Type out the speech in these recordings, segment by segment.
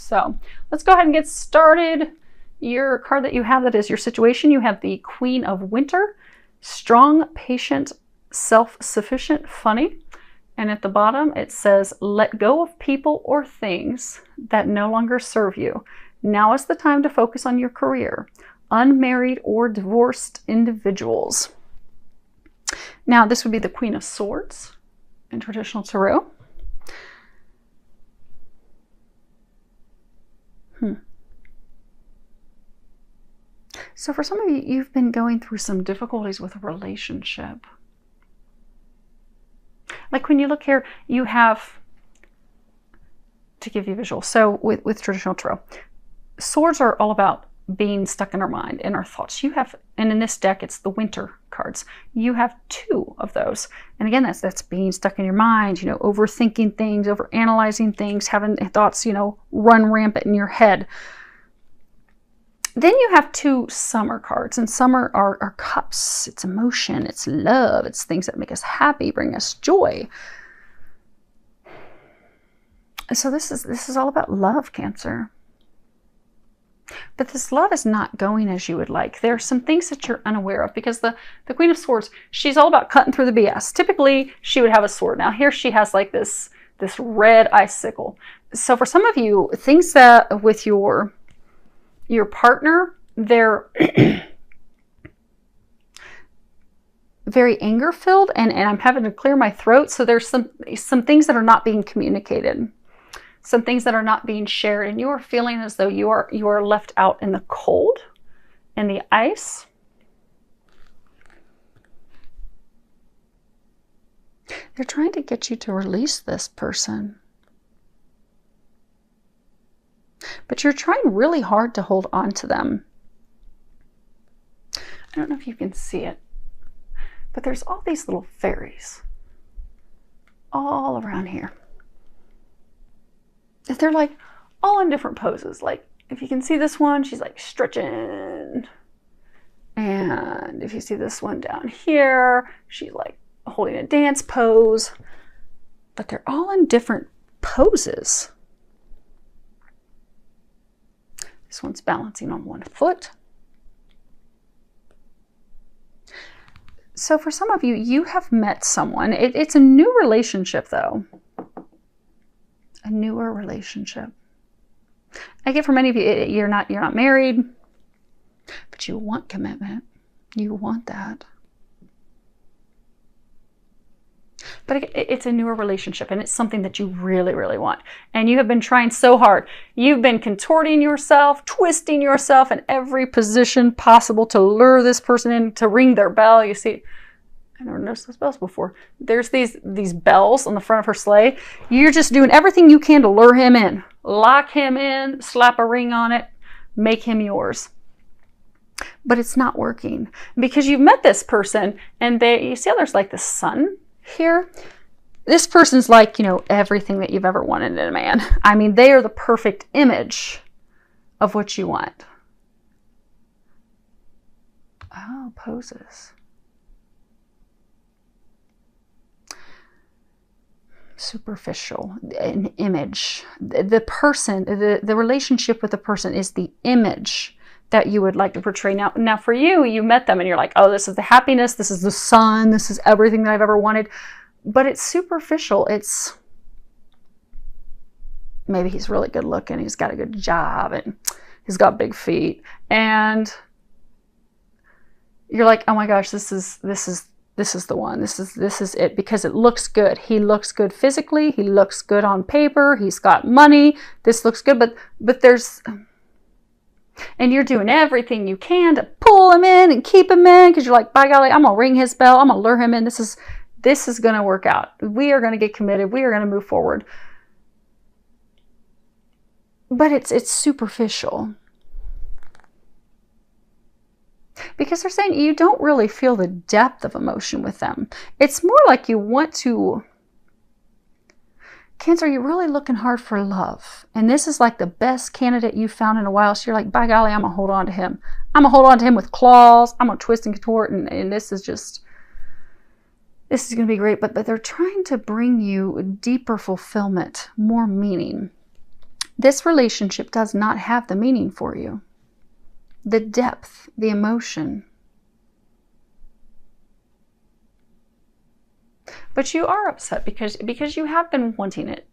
So let's go ahead and get started. Your card that you have that is your situation, you have the Queen of Winter, strong, patient, self-sufficient, funny. And at the bottom it says, let go of people or things that no longer serve you. Now is the time to focus on your career. Unmarried or divorced individuals. Now this would be the Queen of Swords in traditional tarot. So for some of you, you've been going through some difficulties with a relationship. Like when you look here, you have, to give you a visual, so with traditional tarot, swords are all about being stuck in our mind, in our thoughts. You have, and in this deck, it's the Winter cards. You have 2 of those. And again, that's being stuck in your mind, you know, overthinking things, overanalyzing things, having thoughts, you know, run rampant in your head. Then you have 2 Summer cards, and Summer are cups. It's emotion, it's love, it's things that make us happy, bring us joy. So this is all about love, Cancer. But this love is not going as you would like. There are some things that you're unaware of, because the Queen of Swords, she's all about cutting through the BS. Typically, she would have a sword. Now here she has like this red icicle. So for some of you, things that with your partner, they're very anger filled, and I'm having to clear my throat. So there's some things that are not being communicated, some things that are not being shared, and you are feeling as though you are left out in the cold, in the ice. They're trying to get you to release this person. But you're trying really hard to hold on to them. I don't know if you can see it, but there's all these little fairies all around here. They're like all in different poses. Like if you can see this one, she's like stretching. And if you see this one down here, she's like holding a dance pose. But they're all in different poses. This one's balancing on one foot. So for some of you, you have met someone. It's a new relationship though. A newer relationship. I get for many of you, you're not married, but you want commitment. You want that. But it's a newer relationship, and it's something that you really, really want. And you have been trying so hard. You've been contorting yourself, twisting yourself in every position possible to lure this person in, to ring their bell. You see, I never noticed those bells before. There's these bells on the front of her sleigh. You're just doing everything you can to lure him in. Lock him in, slap a ring on it, make him yours. But it's not working because you've met this person, and you see how there's like the sun here? This person's like, you know, everything that you've ever wanted in a man. I mean, they are the perfect image of what you want. Oh, poses. Superficial, an image. The person, the relationship with the person is the image that you would like to portray. Now for you, you met them and you're like, oh, this is the happiness, this is the sun, this is everything that I've ever wanted. But it's superficial. It's maybe he's really good looking, he's got a good job, and he's got big feet. And you're like, oh my gosh, this is the one. This is it, because it looks good. He looks good physically, he looks good on paper, he's got money, this looks good, but there's, and you're doing everything you can to pull him in and keep him in, because you're like, by golly, I'm gonna ring his bell, I'm gonna lure him in, this is gonna work out. We are gonna get committed, we are gonna move forward. But it's superficial. Because they're saying you don't really feel the depth of emotion with them. It's more like you want to, Cancer, you're really looking hard for love. And this is like the best candidate you've found in a while. So you're like, by golly, I'm going to hold on to him. I'm going to hold on to him with claws. I'm going to twist and contort. And this is going to be great. But they're trying to bring you deeper fulfillment, more meaning. This relationship does not have the meaning for you, the depth, the emotion. But you are upset because you have been wanting it.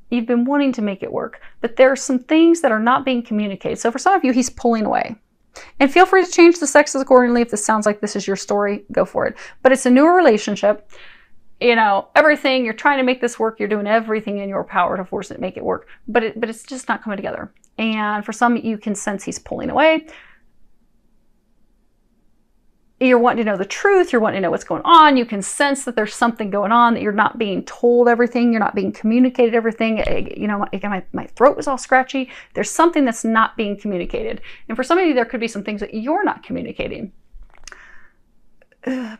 You've been wanting to make it work. But there are some things that are not being communicated. So for some of you, he's pulling away. And feel free to change the sexes accordingly. If this sounds like this is your story, go for it. But it's a newer relationship. You know, everything, you're trying to make this work. You're doing everything in your power to force it, make it work. But it's just not coming together. And for some, you can sense he's pulling away. You're wanting to know the truth. You're wanting to know what's going on. You can sense that there's something going on, that you're not being told everything. You're not being communicated everything. You know, my throat was all scratchy. There's something that's not being communicated. And for some of you, there could be some things that you're not communicating.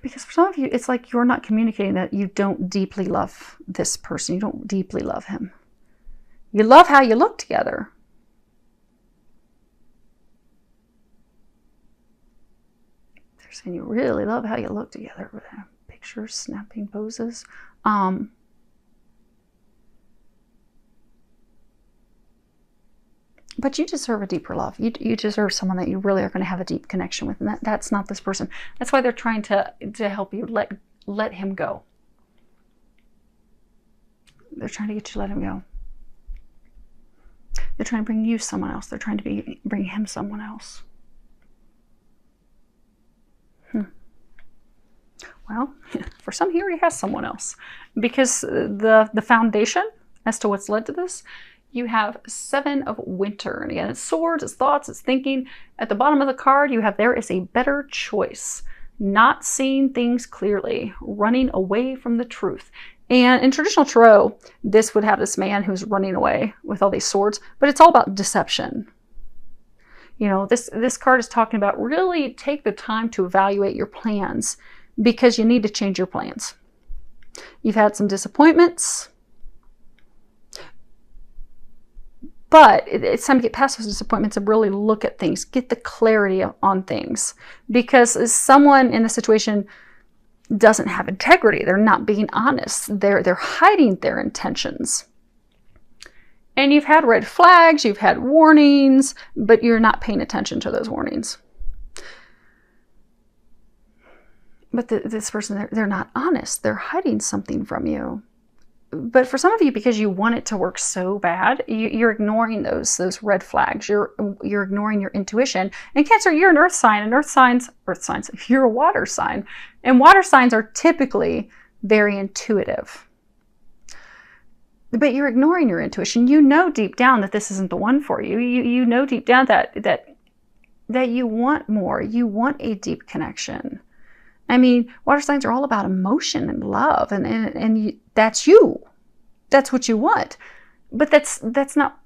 Because for some of you, it's like you're not communicating that you don't deeply love this person. You don't deeply love him. You love how you look together. And you really love how you look together with pictures, snapping poses. But you deserve a deeper love. You deserve someone that you really are going to have a deep connection with. And that's not this person. That's why they're trying to help you let him go. They're trying to get you to let him go. They're trying to bring you someone else. They're trying to bring him someone else. Well, for some, he already has someone else. Because the foundation as to what's led to this, you have 7 of winter. And again, it's swords, it's thoughts, it's thinking. At the bottom of the card, you have there is a better choice. Not seeing things clearly. Running away from the truth. And in traditional tarot, this would have this man who's running away with all these swords. But it's all about deception. You know, this card is talking about really take the time to evaluate your plans. Because you need to change your plans. You've had some disappointments. But it's time to get past those disappointments and really look at things. Get the clarity on things. Because someone in the situation doesn't have integrity. They're not being honest. They're hiding their intentions. And you've had red flags. You've had warnings. But you're not paying attention to those warnings. But this person, they're not honest. They're hiding something from you. But for some of you, because you want it to work so bad, you're ignoring those red flags. You're ignoring your intuition. And Cancer, you're an earth sign. And earth signs, you're a water sign. And water signs are typically very intuitive. But you're ignoring your intuition. You know deep down that this isn't the one for you. You know deep down that you want more. You want a deep connection. I mean, water signs are all about emotion and love, and that's you. That's what you want. But that's not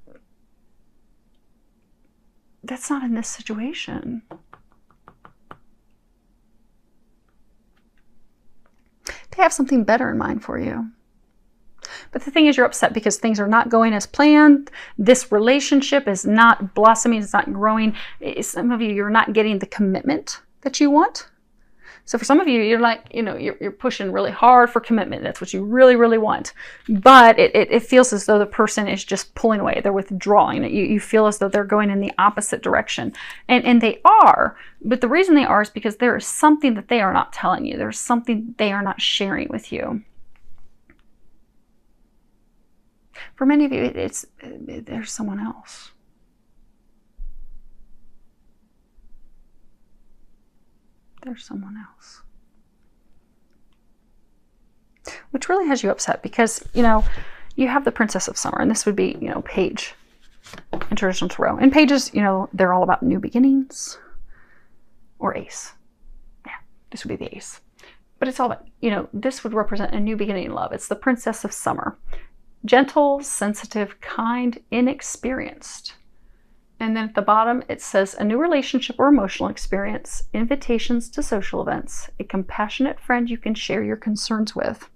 in this situation. They have something better in mind for you. But the thing is, you're upset because things are not going as planned. This relationship is not blossoming. It's not growing. Some of you, you're not getting the commitment that you want. So for some of you, you're like, you know, you're pushing really hard for commitment. That's what you really, really want. But it feels as though the person is just pulling away. They're withdrawing. You feel as though they're going in the opposite direction. And they are. But the reason they are is because there is something that they are not telling you. There's something they are not sharing with you. For many of you, there's someone else. There's someone else. Which really has you upset because, you know, you have the Princess of Summer, and this would be, you know, Page in traditional tarot. And pages, you know, they're all about new beginnings or ace. Yeah, this would be the ace. But it's all about, you know, this would represent a new beginning in love. It's the Princess of Summer. Gentle, sensitive, kind, inexperienced. And then at the bottom, it says a new relationship or emotional experience, invitations to social events, a compassionate friend you can share your concerns with.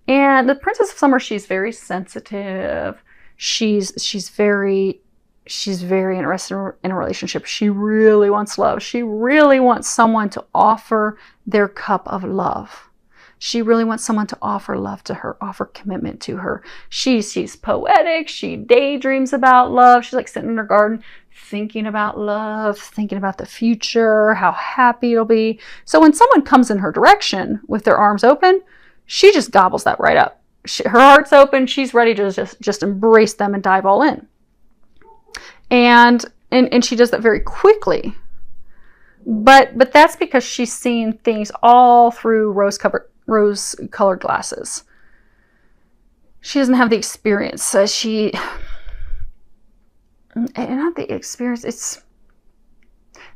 And the Princess of Summer, she's very sensitive. She's very interested in a relationship. She really wants love. She really wants someone to offer their cup of love. She really wants someone to offer love to her, offer commitment to her. She's poetic. She daydreams about love. She's like sitting in her garden thinking about love, thinking about the future, how happy it'll be. So when someone comes in her direction with their arms open, she just gobbles that right up. Her heart's open. She's ready to just embrace them and dive all in. And she does that very quickly. But that's because she's seeing things all through rose-colored glasses. She doesn't have the experience. Not the experience. It's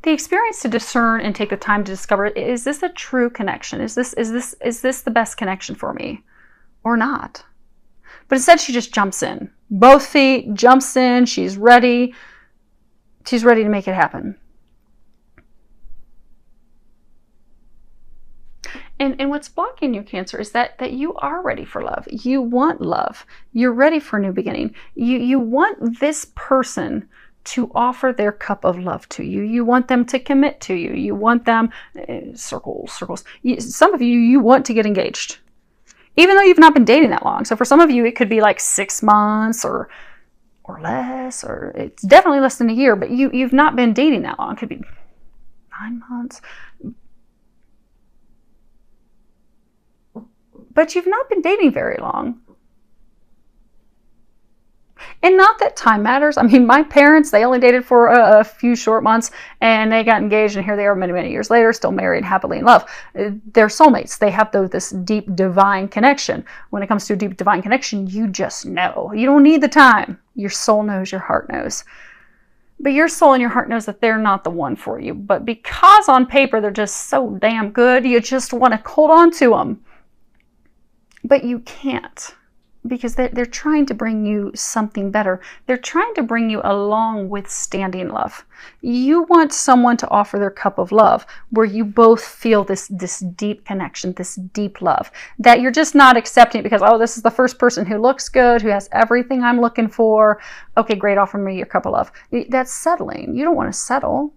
the experience to discern and take the time to discover, is this a true connection? Is this the best connection for me or not? But instead she just jumps in. Both feet, jumps in, she's ready. She's ready to make it happen. And what's blocking you, Cancer, is that you are ready for love. You want love. You're ready for a new beginning. You want this person to offer their cup of love to you. You want them to commit to you. You want them, circles. Some of you want to get engaged, even though you've not been dating that long. So for some of you, it could be like 6 months or less, or it's definitely less than a year, but you've not been dating that long. It could be 9 months. But you've not been dating very long. And not that time matters. I mean, my parents, they only dated for a few short months and they got engaged, and here they are many, many years later, still married, happily in love. They're soulmates. They have this deep divine connection. When it comes to a deep divine connection, you just know. You don't need the time. Your soul knows, your heart knows. But your soul and your heart knows that they're not the one for you. But because on paper they're just so damn good, you just want to hold on to them. But you can't, because they're trying to bring you something better. They're trying to bring you a long withstanding love. You want someone to offer their cup of love where you both feel this deep connection, this deep love, that you're just not accepting because, oh, this is the first person who looks good, who has everything I'm looking for. Okay, great, offer me your cup of love. That's settling. You don't want to settle.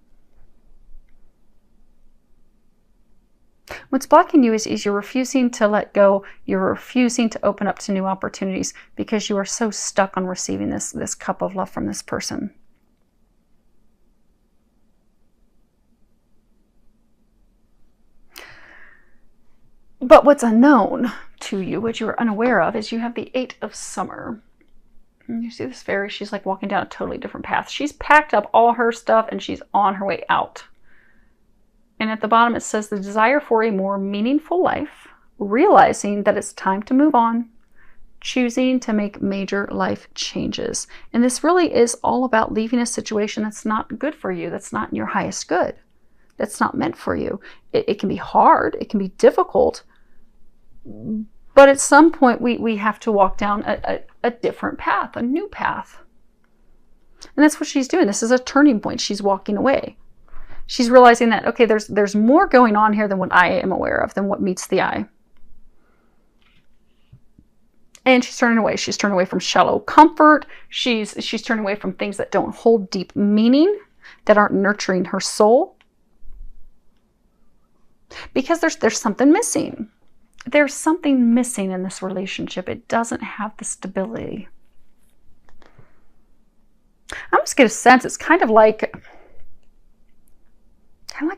What's blocking you is you're refusing to let go. You're refusing to open up to new opportunities because you are so stuck on receiving this cup of love from this person. But what's unknown to you, what you are unaware of, is you have the 8 of Summer. And you see this fairy, she's like walking down a totally different path. She's packed up all her stuff and she's on her way out. And at the bottom it says the desire for a more meaningful life, realizing that it's time to move on, choosing to make major life changes. And this really is all about leaving a situation that's not good for you, that's not in your highest good, that's not meant for you. It can be hard, it can be difficult, but at some point we have to walk down a different path, a new path. And that's what she's doing. This is a turning point. She's walking away. She's realizing that, okay, there's more going on here than what I am aware of, than what meets the eye. And she's turning away. She's turning away from shallow comfort. She's turning away from things that don't hold deep meaning, that aren't nurturing her soul. Because there's something missing. There's something missing in this relationship. It doesn't have the stability. I almost get a sense it's kind of like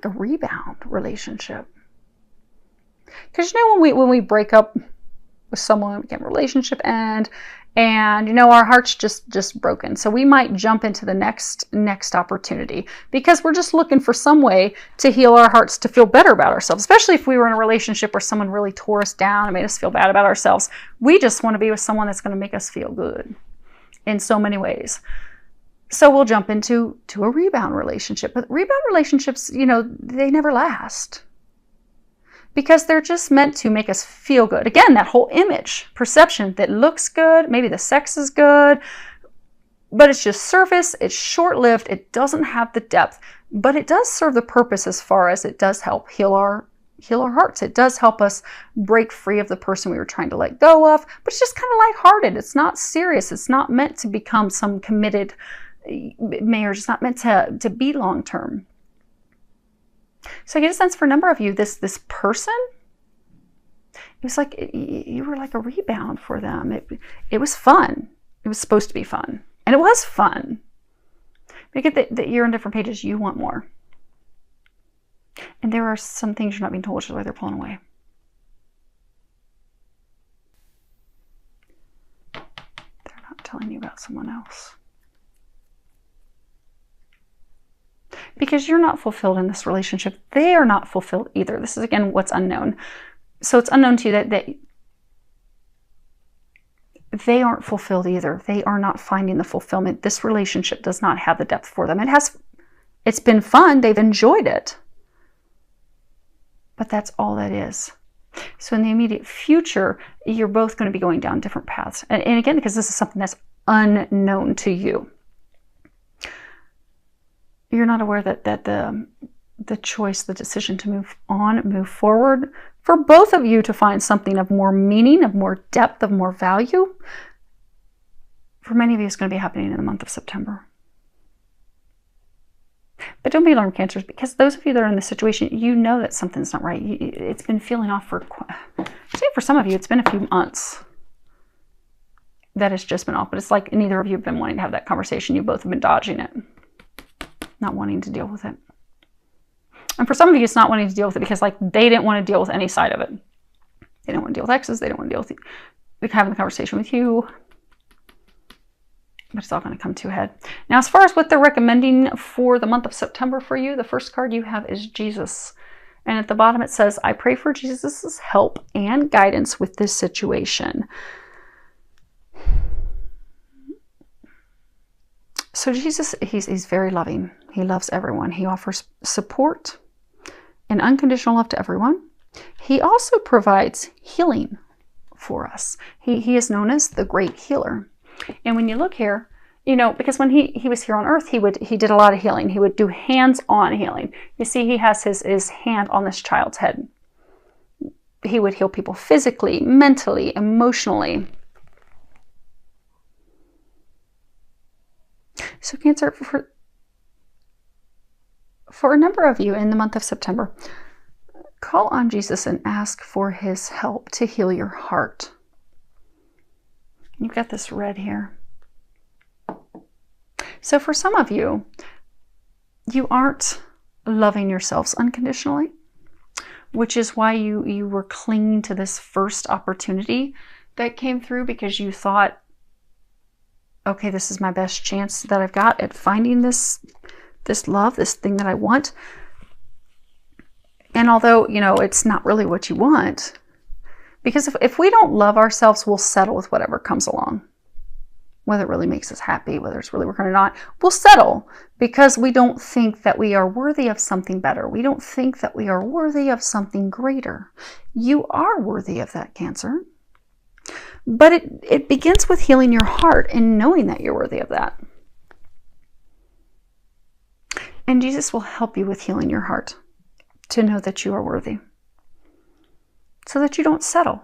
a rebound relationship. Because you know when we break up with someone, we get a relationship and you know our heart's just broken. So we might jump into the next opportunity because we're just looking for some way to heal our hearts, to feel better about ourselves. Especially if we were in a relationship where someone really tore us down and made us feel bad about ourselves. We just want to be with someone that's going to make us feel good in so many ways. So we'll jump into a rebound relationship. But rebound relationships, you know, they never last. Because they're just meant to make us feel good. Again, that whole image, perception that looks good, maybe the sex is good, but it's just surface, it's short-lived, it doesn't have the depth, but it does serve the purpose as far as it does help heal our hearts. It does help us break free of the person we were trying to let go of, but it's just kind of lighthearted. It's not serious. It's not meant to become some committed marriage. It's not meant to be long-term. So I get a sense for a number of you, this person, It was like you were like a rebound for them. It was fun. It was supposed to be fun. And it was fun. But you get that you're on different pages. You want more. And there are some things you're not being told, which is why they're pulling away. They're not telling you about someone else. Because you're not fulfilled in this relationship. They are not fulfilled either. This is, again, what's unknown. So it's unknown to you that they aren't fulfilled either. They are not finding the fulfillment. This relationship does not have the depth for them. It's been fun. They've enjoyed it. But that's all that is. So in the immediate future, you're both going to be going down different paths. And again, because this is something that's unknown to you. You're not aware that the choice, the decision to move on, move forward, for both of you to find something of more meaning, of more depth, of more value, for many of you, it's going to be happening in the month of September. But don't be alarmed, Cancers, because those of you that are in this situation, you know that something's not right. It's been feeling off for some of you, it's been a few months that it's just been off. But it's like neither of you have been wanting to have that conversation. You both have been dodging it, not wanting to deal with it. And for some of you, it's not wanting to deal with it because like they didn't want to deal with any side of it. They didn't want to deal with exes. They didn't want to deal with having the conversation with you. But it's all going to come to a head. Now, as far as what they're recommending for the month of September for you, the first card you have is Jesus. And at the bottom it says, I pray for Jesus' help and guidance with this situation. So Jesus, he's very loving. He loves everyone. He offers support and unconditional love to everyone. He also provides healing for us. He is known as the great healer. And when you look here, you know, because when he was here on earth, he did a lot of healing. He would do hands-on healing. You see, he has his hand on this child's head. He would heal people physically, mentally, emotionally. So Cancer, for a number of you in the month of September, call on Jesus and ask for his help to heal your heart. You've got this red here. So for some of you, you aren't loving yourselves unconditionally, which is why you were clinging to this first opportunity that came through because you thought, okay, this is my best chance that I've got at finding this love, this thing that I want. And although, you know, it's not really what you want, because if we don't love ourselves, we'll settle with whatever comes along. Whether it really makes us happy, whether it's really working or not, we'll settle because we don't think that we are worthy of something better. We don't think that we are worthy of something greater. You are worthy of that, Cancer. But it begins with healing your heart and knowing that you're worthy of that. And Jesus will help you with healing your heart to know that you are worthy so that you don't settle.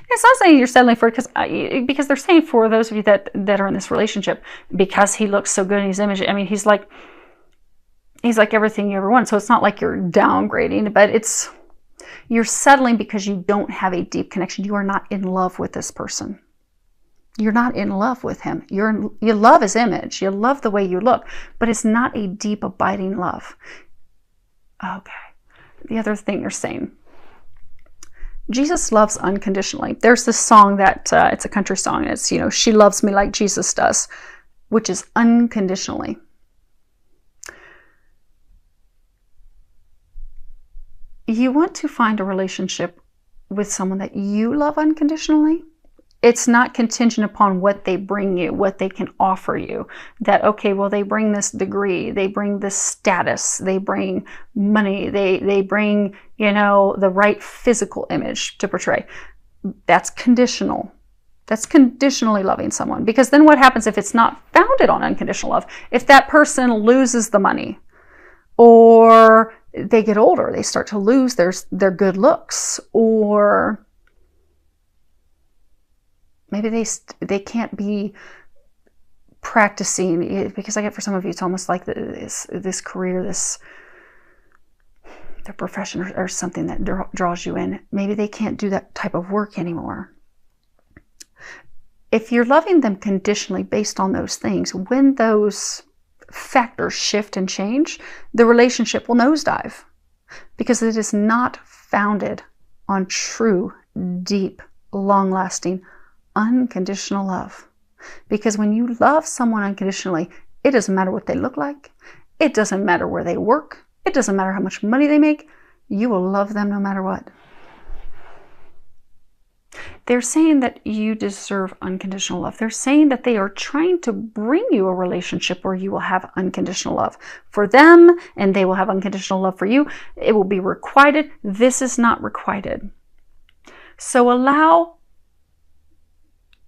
It's not saying you're settling for it because they're saying for those of you that are in this relationship, because he looks so good in his image. I mean, he's like everything you ever want. So it's not like you're downgrading, but you're settling because you don't have a deep connection. You are not in love with this person. You're not in love with him. You love his image. You love the way you look, but it's not a deep, abiding love. Okay. The other thing you're saying, Jesus loves unconditionally. There's this song that, it's a country song. It's, you know, she loves me like Jesus does, which is unconditionally. You want to find a relationship with someone that you love unconditionally. It's not contingent upon what they bring you, what they can offer you. That, okay, well, they bring this degree, they bring this status, they bring money, they bring, you know, the right physical image to portray. That's conditional. That's conditionally loving someone. Because then what happens if it's not founded on unconditional love? If that person loses the money, or they get older, they start to lose their good looks, or maybe they can't be practicing, because I get for some of you, it's almost like this career, this their profession or something that draws you in. Maybe they can't do that type of work anymore. If you're loving them conditionally based on those things, when those factors shift and change, the relationship will nosedive because it is not founded on true, deep, long-lasting, unconditional love. Because when you love someone unconditionally, it doesn't matter what they look like. It doesn't matter where they work. It doesn't matter how much money they make. You will love them no matter what. They're saying that you deserve unconditional love. They're saying that they are trying to bring you a relationship where you will have unconditional love for them and they will have unconditional love for you. It will be requited. This is not requited. So allow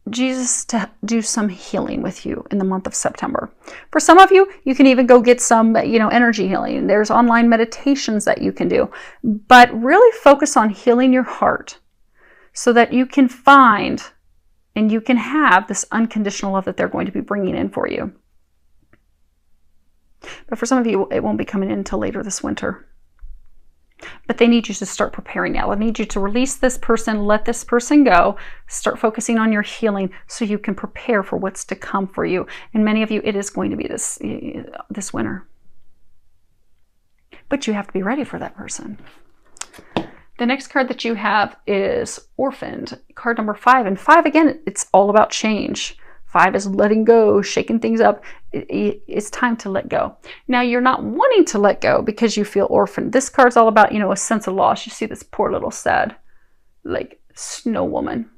Jesus to do some healing with you in the month of September. For some of you, you can even go get some, energy healing. There's online meditations that you can do. But really focus on healing your heart so that you can find and you can have this unconditional love that they're going to be bringing in for you. But for some of you, it won't be coming in until later this winter. But they need you to start preparing now. They need you to release this person, let this person go, start focusing on your healing so you can prepare for what's to come for you. And many of you, it is going to be this winter. But you have to be ready for that person. The next card that you have is Orphaned, card number 5. And 5, again, it's all about change. 5 is letting go, shaking things up. It's time to let go. Now, you're not wanting to let go because you feel orphaned. This card's all about, a sense of loss. You see this poor little sad, snow woman.